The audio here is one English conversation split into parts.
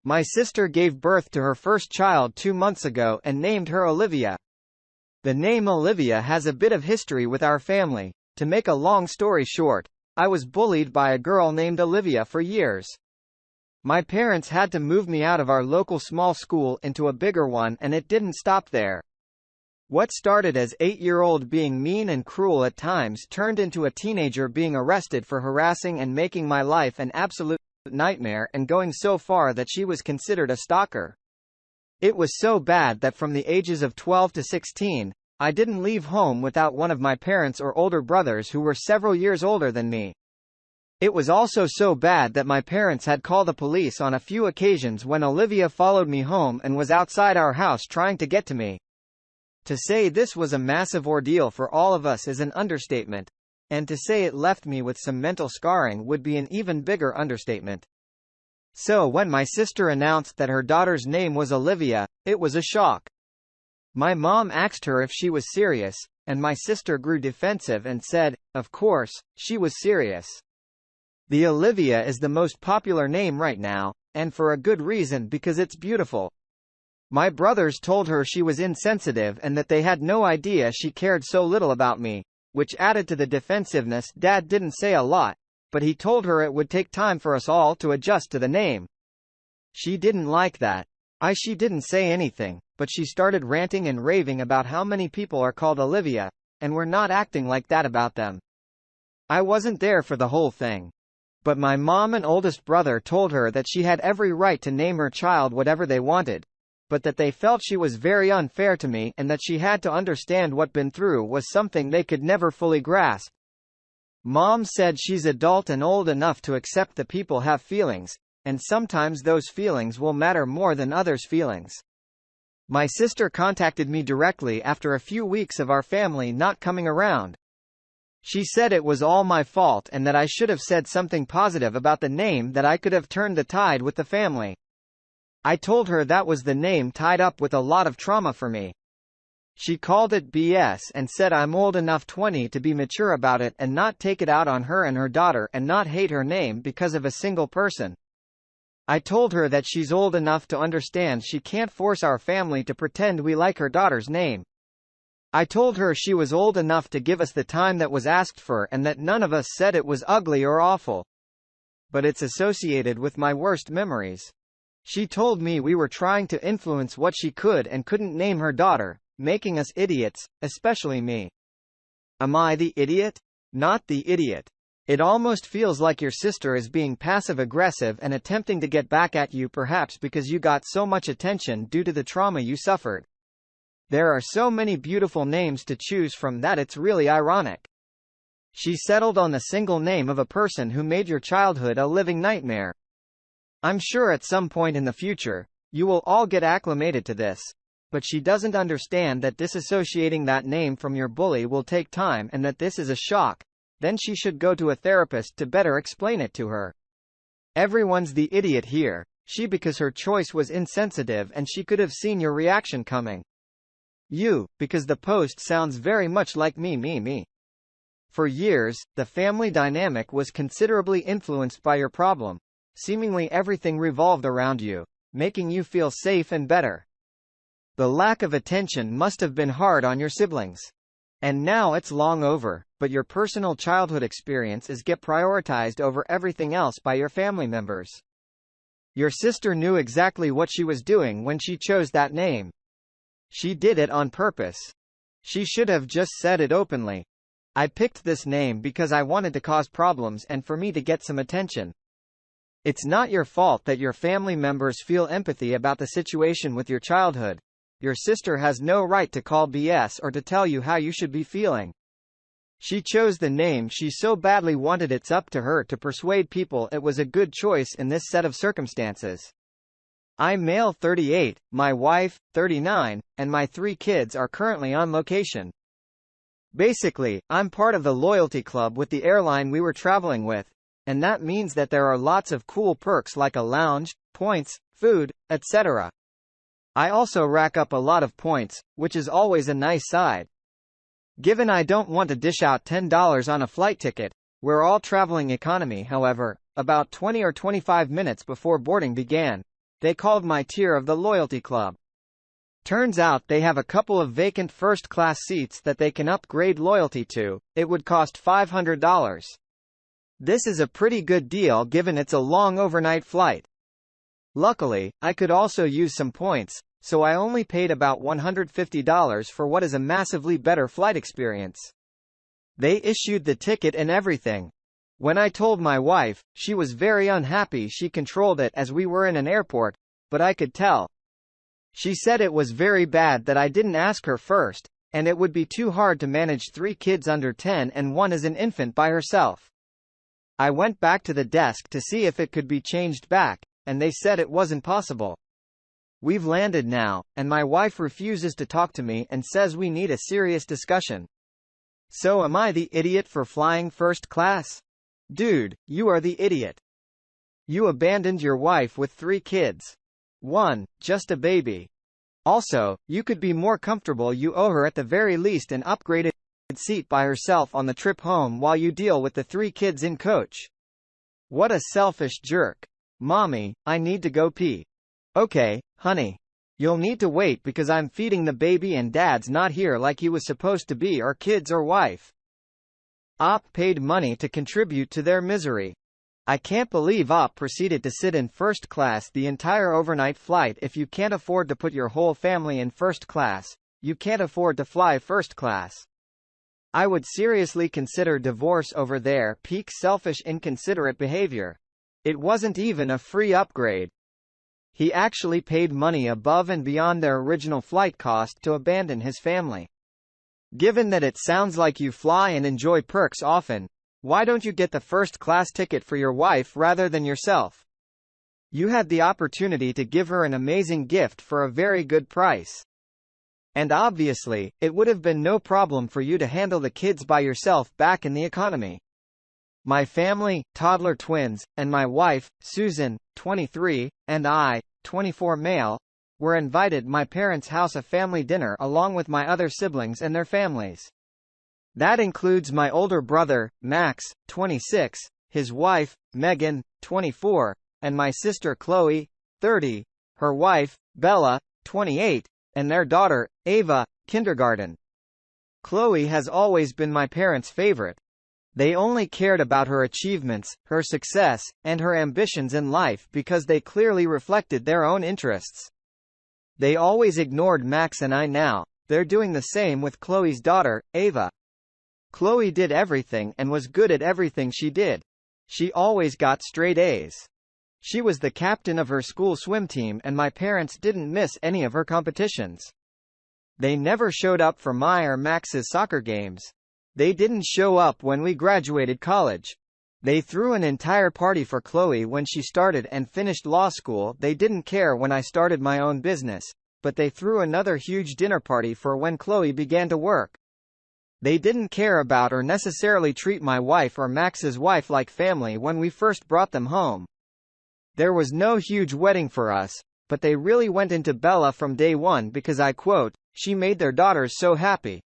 My sister gave birth to her first child 2 months ago and named her Olivia. The name Olivia has a bit of history with our family. To make a long story short, I was bullied by a girl named Olivia for years. My parents had to move me out of our local small school into a bigger one, and it didn't stop there. What started as 8-year-old being mean and cruel at times turned into a teenager being arrested for harassing and making my life an absolute nightmare, and going so far that she was considered a stalker. It was so bad that from the ages of 12 to 16, I didn't leave home without one of my parents or older brothers who were several years older than me. It was also so bad that my parents had called the police on a few occasions when Olivia followed me home and was outside our house trying to get to me. To say this was a massive ordeal for all of us is an understatement. And to say it left me with some mental scarring would be an even bigger understatement. So when my sister announced that her daughter's name was Olivia, it was a shock. My mom asked her if she was serious, and my sister grew defensive and said, of course, she was serious. The Olivia is the most popular name right now, and for a good reason, because it's beautiful. My brothers told her she was insensitive and that they had no idea she cared so little about me, which added to the defensiveness. Dad didn't say a lot, but he told her it would take time for us all to adjust to the name. She didn't like that. She didn't say anything, but she started ranting and raving about how many people are called Olivia, and we're not acting like that about them. I wasn't there for the whole thing. But my mom and oldest brother told her that she had every right to name her child whatever they wanted, but that they felt she was very unfair to me and that she had to understand what been through was something they could never fully grasp. Mom said she's adult and old enough to accept that people have feelings, and sometimes those feelings will matter more than others' feelings. My sister contacted me directly after a few weeks of our family not coming around. She said it was all my fault and that I should have said something positive about the name, that I could have turned the tide with the family. I told her that was the name tied up with a lot of trauma for me. She called it BS and said I'm old enough 20 to be mature about it and not take it out on her and her daughter and not hate her name because of a single person. I told her that she's old enough to understand she can't force our family to pretend we like her daughter's name. I told her she was old enough to give us the time that was asked for and that none of us said it was ugly or awful. But it's associated with my worst memories. She told me we were trying to influence what she could and couldn't name her daughter, making us idiots, especially me. Am I the idiot? Not the idiot. It almost feels like your sister is being passive-aggressive and attempting to get back at you, perhaps because you got so much attention due to the trauma you suffered. There are so many beautiful names to choose from that it's really ironic. She settled on the single name of a person who made your childhood a living nightmare. I'm sure at some point in the future, you will all get acclimated to this. But she doesn't understand that disassociating that name from your bully will take time and that this is a shock. Then she should go to a therapist to better explain it to her. Everyone's the idiot here, because her choice was insensitive and she could have seen your reaction coming. You, because the post sounds very much like me. For years, the family dynamic was considerably influenced by your problem. Seemingly everything revolved around you, making you feel safe and better. The lack of attention must have been hard on your siblings. And now it's long over, but your personal childhood experiences get prioritized over everything else by your family members. Your sister knew exactly what she was doing when she chose that name. She did it on purpose. She should have just said it openly. I picked this name because I wanted to cause problems and for me to get some attention. It's not your fault that your family members feel empathy about the situation with your childhood. Your sister has no right to call BS or to tell you how you should be feeling. She chose the name she so badly wanted. It's up to her to persuade people it was a good choice in this set of circumstances. I'm male 38, my wife, 39, and my 3 kids are currently on location. Basically, I'm part of the loyalty club with the airline we were traveling with, and that means that there are lots of cool perks like a lounge, points, food, etc. I also rack up a lot of points, which is always a nice side. Given I don't want to dish out $10 on a flight ticket, we're all traveling economy. However, about 20 or 25 minutes before boarding began, They called my tier of the loyalty club. Turns out they have a couple of vacant first-class seats that they can upgrade loyalty to. It would cost $500. This is a pretty good deal given it's a long overnight flight. Luckily, I could also use some points, so I only paid about $150 for what is a massively better flight experience. They issued the ticket and everything. When I told my wife, she was very unhappy. She controlled it as we were in an airport, but I could tell. She said it was very bad that I didn't ask her first, and it would be too hard to manage 3 kids under 10 and one as an infant by herself. I went back to the desk to see if it could be changed back, and they said it wasn't possible. We've landed now, and my wife refuses to talk to me and says we need a serious discussion. So am I the idiot for flying first class? Dude, you are the idiot. You abandoned your wife with 3 kids. 1, just a baby. Also, you could be more comfortable. You owe her at the very least an upgraded seat by herself on the trip home while you deal with the 3 kids in coach. What a selfish jerk. Mommy, I need to go pee. Okay, honey. You'll need to wait because I'm feeding the baby and Dad's not here like he was supposed to be, or kids or wife. Op paid money to contribute to their misery. I can't believe Op proceeded to sit in first class the entire overnight flight. If you can't afford to put your whole family in first class, you can't afford to fly first class. I would seriously consider divorce over their peak selfish, inconsiderate behavior. It wasn't even a free upgrade. He actually paid money above and beyond their original flight cost to abandon his family. Given that it sounds like you fly and enjoy perks often, why don't you get the first-class ticket for your wife rather than yourself? You had the opportunity to give her an amazing gift for a very good price. And obviously, it would have been no problem for you to handle the kids by yourself back in the economy. My family, toddler twins, and my wife, Susan, 23, and I, 24 male, were invited my parents' house a family dinner along with my other siblings and their families. That includes my older brother, Max, 26, his wife, Megan, 24, and my sister Chloe, 30, her wife, Bella, 28, and their daughter, Ava, kindergarten. Chloe has always been my parents' favorite. They only cared about her achievements, her success, and her ambitions in life because they clearly reflected their own interests. They always ignored Max and I. Now they're doing the same with Chloe's daughter, Ava. Chloe did everything and was good at everything she did. She always got straight A's. She was the captain of her school swim team and my parents didn't miss any of her competitions. They never showed up for my or Max's soccer games. They didn't show up when we graduated college. They threw an entire party for Chloe when she started and finished law school. They didn't care when I started my own business, but they threw another huge dinner party for when Chloe began to work. They didn't care about or necessarily treat my wife or Max's wife like family when we first brought them home. There was no huge wedding for us, but they really went into Bella from day one because I quote, she made their daughters so happy.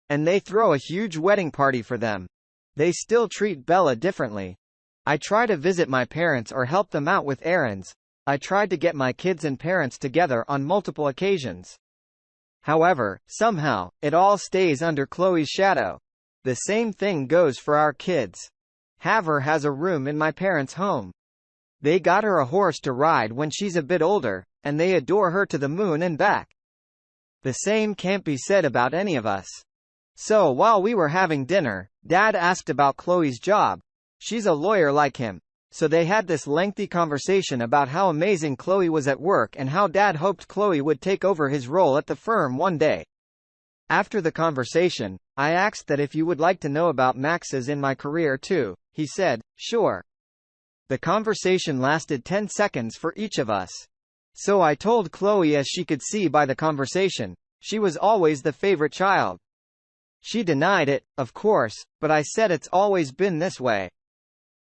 And they throw a huge wedding party for them. They still treat Bella differently. I try to visit my parents or help them out with errands. I tried to get my kids and parents together on multiple occasions. However, somehow, it all stays under Chloe's shadow. The same thing goes for our kids. Haver has a room in my parents' home. They got her a horse to ride when she's a bit older, and they adore her to the moon and back. The same can't be said about any of us. So while we were having dinner, Dad asked about Chloe's job. She's a lawyer like him. So they had this lengthy conversation about how amazing Chloe was at work and how Dad hoped Chloe would take over his role at the firm one day. After the conversation, I asked that if you would like to know about Max's in my career too. He said, sure. The conversation lasted 10 seconds for each of us. So I told Chloe, as she could see by the conversation, she was always the favorite child. She denied it, of course, but I said it's always been this way.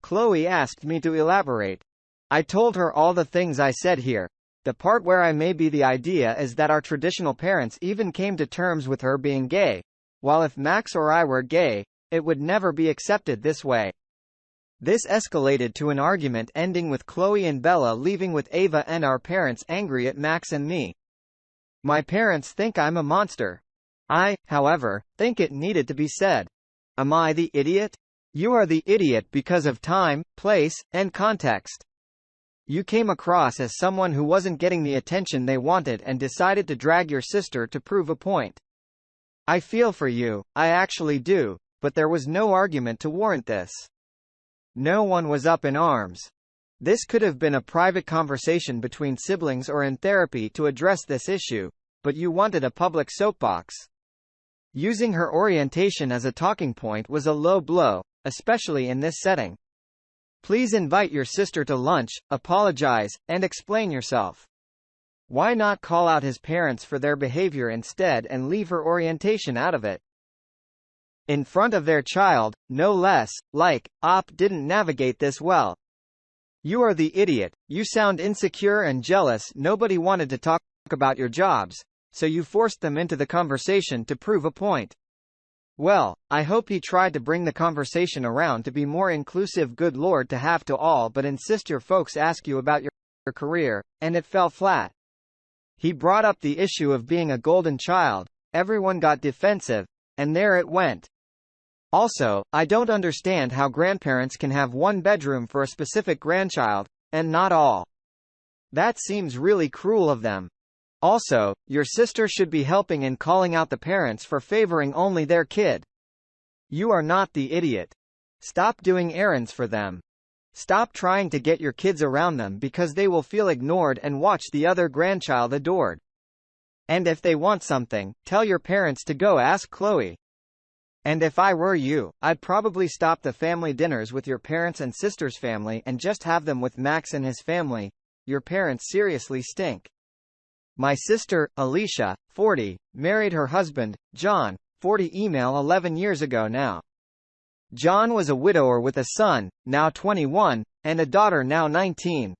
Chloe asked me to elaborate. I told her all the things I said here. The part where I may be the idea is that our traditional parents even came to terms with her being gay. While if Max or I were gay, it would never be accepted this way. This escalated to an argument ending with Chloe and Bella leaving with Ava and our parents angry at Max and me. My parents think I'm a monster. I, however, think it needed to be said. Am I the idiot? You are the idiot because of time, place, and context. You came across as someone who wasn't getting the attention they wanted and decided to drag your sister to prove a point. I feel for you, I actually do, but there was no argument to warrant this. No one was up in arms. This could have been a private conversation between siblings or in therapy to address this issue, but you wanted a public soapbox. Using her orientation as a talking point was a low blow, especially in this setting. Please invite your sister to lunch, apologize, and explain yourself. Why not call out his parents for their behavior instead and leave her orientation out of it? In front of their child, no less, Op didn't navigate this well. You are the idiot, you sound insecure and jealous. Nobody wanted to talk about your jobs, so you forced them into the conversation to prove a point. Well, I hope he tried to bring the conversation around to be more inclusive. Good Lord, to have to all but insist your folks ask you about your career, and it fell flat. He brought up the issue of being a golden child, everyone got defensive, and there it went. Also, I don't understand how grandparents can have one bedroom for a specific grandchild, and not all. That seems really cruel of them. Also, your sister should be helping in calling out the parents for favoring only their kid. You are not the idiot. Stop doing errands for them. Stop trying to get your kids around them because they will feel ignored and watch the other grandchild adored. And if they want something, tell your parents to go ask Chloe. And if I were you, I'd probably stop the family dinners with your parents and sister's family and just have them with Max and his family. Your parents seriously stink. My sister, Alicia, 40, married her husband, John, 40, email 11 years ago now. John was a widower with a son, now 21, and a daughter now 19.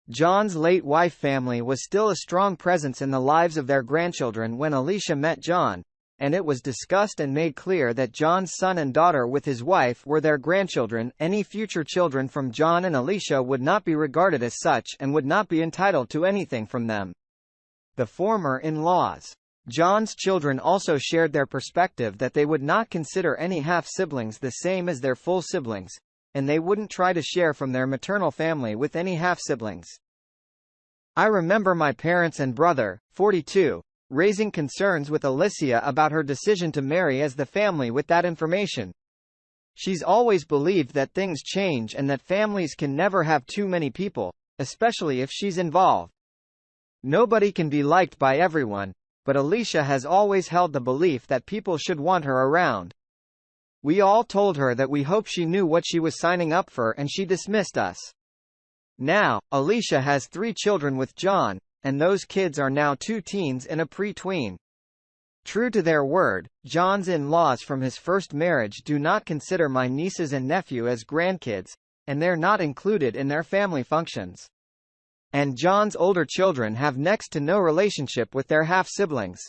John's late wife family was still a strong presence in the lives of their grandchildren when Alicia met John, and it was discussed and made clear that John's son and daughter with his wife were their grandchildren. Any future children from John and Alicia would not be regarded as such and would not be entitled to anything from them. The former in-laws. John's children also shared their perspective that they would not consider any half-siblings the same as their full siblings, and they wouldn't try to share from their maternal family with any half-siblings. I remember my parents and brother, 42, raising concerns with Alicia about her decision to marry as the family with that information. She's always believed that things change and that families can never have too many people, especially if she's involved. Nobody can be liked by everyone, but Alicia has always held the belief that people should want her around. We all told her that we hoped she knew what she was signing up for and she dismissed us. Now, Alicia has 3 children with John, and those kids are now 2 teens and a pre-tween. True to their word, John's in-laws from his first marriage do not consider my nieces and nephew as grandkids, and they're not included in their family functions. And John's older children have next to no relationship with their half-siblings.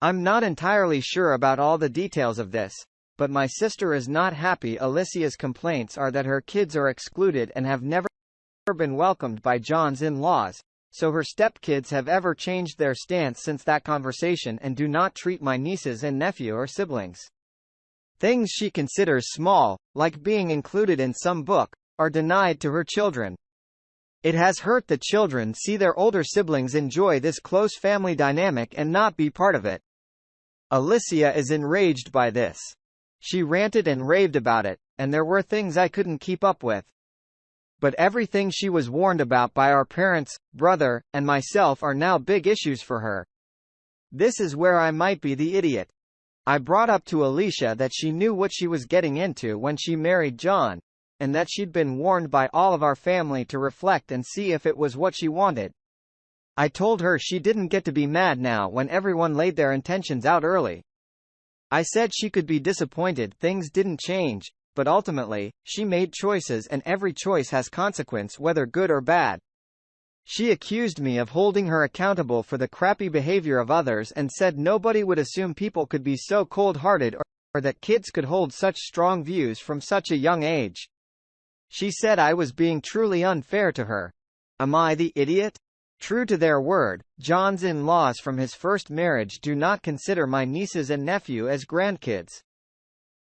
I'm not entirely sure about all the details of this, but my sister is not happy. Alicia's complaints are that her kids are excluded and have never been welcomed by John's in-laws, so her stepkids have ever changed their stance since that conversation and do not treat my nieces and nephew or siblings. Things she considers small, like being included in some book, are denied to her children. It has hurt the children see their older siblings enjoy this close family dynamic and not be part of it. Alicia is enraged by this. She ranted and raved about it, and there were things I couldn't keep up with. But everything she was warned about by our parents, brother, and myself are now big issues for her. This is where I might be the idiot. I brought up to Alicia that she knew what she was getting into when she married John, and that she'd been warned by all of our family to reflect and see if it was what she wanted. I told her she didn't get to be mad now when everyone laid their intentions out early. I said she could be disappointed things didn't change, but ultimately, she made choices and every choice has consequence whether good or bad. She accused me of holding her accountable for the crappy behavior of others and said nobody would assume people could be so cold-hearted or that kids could hold such strong views from such a young age. She said I was being truly unfair to her. Am I the idiot? True to their word, John's in-laws from his first marriage do not consider my nieces and nephew as grandkids.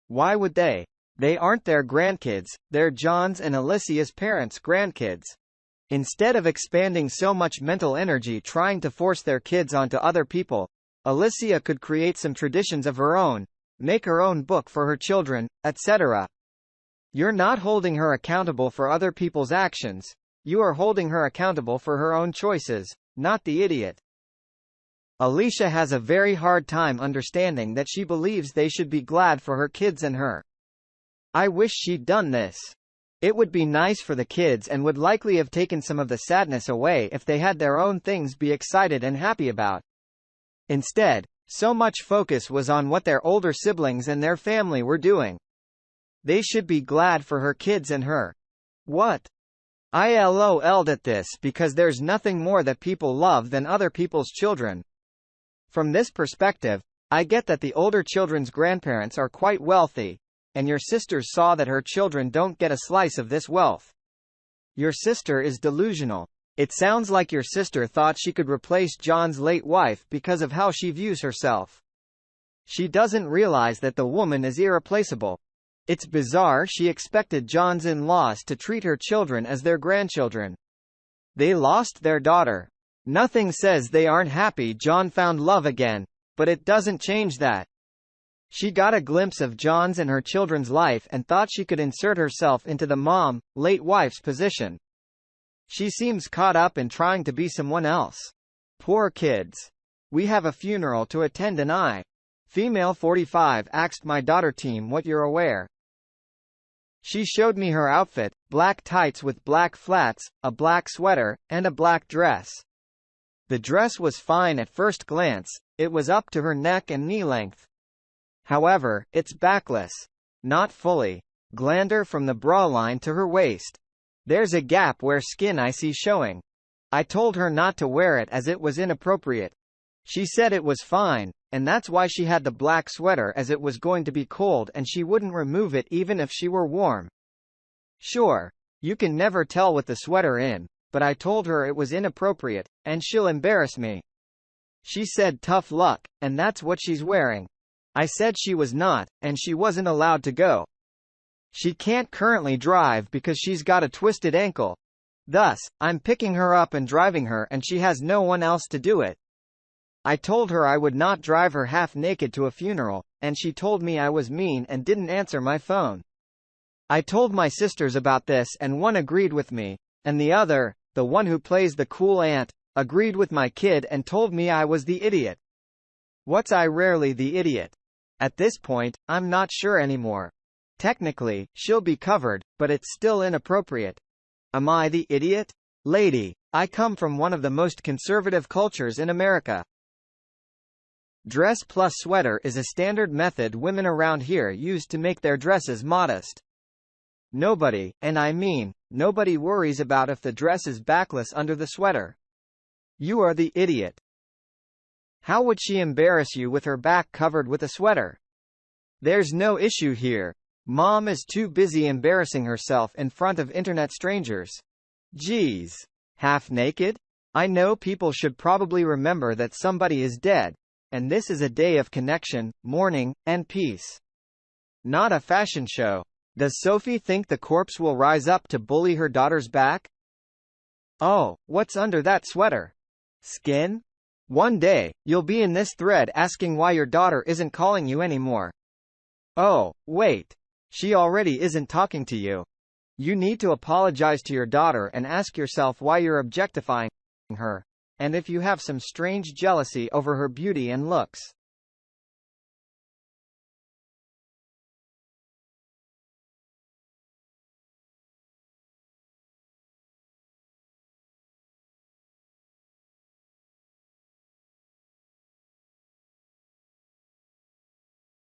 Why would they? They aren't their grandkids, they're John's and Alicia's parents' grandkids. Instead of expanding so much mental energy trying to force their kids onto other people, Alicia could create some traditions of her own, make her own book for her children, etc. You're not holding her accountable for other people's actions, you are holding her accountable for her own choices, not the idiot. Alicia has a very hard time understanding that she believes they should be glad for her kids and her. I wish she'd done this. It would be nice for the kids and would likely have taken some of the sadness away if they had their own things be excited and happy about. Instead, so much focus was on what their older siblings and their family were doing. They should be glad for her kids and her. What? I LOL'd at this because there's nothing more that people love than other people's children. From this perspective, I get that the older children's grandparents are quite wealthy, and your sisters saw that her children don't get a slice of this wealth. Your sister is delusional. It sounds like your sister thought she could replace John's late wife because of how she views herself. She doesn't realize that the woman is irreplaceable. It's bizarre she expected John's in-laws to treat her children as their grandchildren. They lost their daughter. Nothing says they aren't happy John found love again, but it doesn't change that. She got a glimpse of John's and her children's life and thought she could insert herself into the mom, late wife's position. She seems caught up in trying to be someone else. Poor kids. We have a funeral to attend and I, female 45, asked my daughter team what you're aware. She showed me her outfit, black tights with black flats, a black sweater, and a black dress. The dress was fine at first glance, it was up to her neck and knee length. However, it's backless. Not fully. Glander from the bra line to her waist. There's a gap where skin I see showing. I told her not to wear it as it was inappropriate. She said it was fine, and that's why she had the black sweater as it was going to be cold and she wouldn't remove it even if she were warm. Sure, you can never tell with the sweater in, but I told her it was inappropriate, and she'll embarrass me. She said tough luck, and that's what she's wearing. I said she was not, and she wasn't allowed to go. She can't currently drive because she's got a twisted ankle. Thus, I'm picking her up and driving her and she has no one else to do it. I told her I would not drive her half naked to a funeral, and she told me I was mean and didn't answer my phone. I told my sisters about this and one agreed with me, and the other, the one who plays the cool aunt, agreed with my kid and told me I was the idiot. What's I rarely the idiot? At this point, I'm not sure anymore. Technically, she'll be covered, but it's still inappropriate. Am I the idiot? Lady, I come from one of the most conservative cultures in America. Dress plus sweater is a standard method women around here use to make their dresses modest. Nobody, and I mean, nobody worries about if the dress is backless under the sweater. You are the idiot. How would she embarrass you with her back covered with a sweater? There's no issue here. Mom is too busy embarrassing herself in front of internet strangers. Geez. Half naked? I know people should probably remember that somebody is dead, and this is a day of connection, mourning, and peace. Not a fashion show. Does Sophie think the corpse will rise up to bully her daughter's back? Oh, what's under that sweater? Skin? One day, you'll be in this thread asking why your daughter isn't calling you anymore. Oh, wait. She already isn't talking to you. You need to apologize to your daughter and ask yourself why you're objectifying her, and if you have some strange jealousy over her beauty and looks.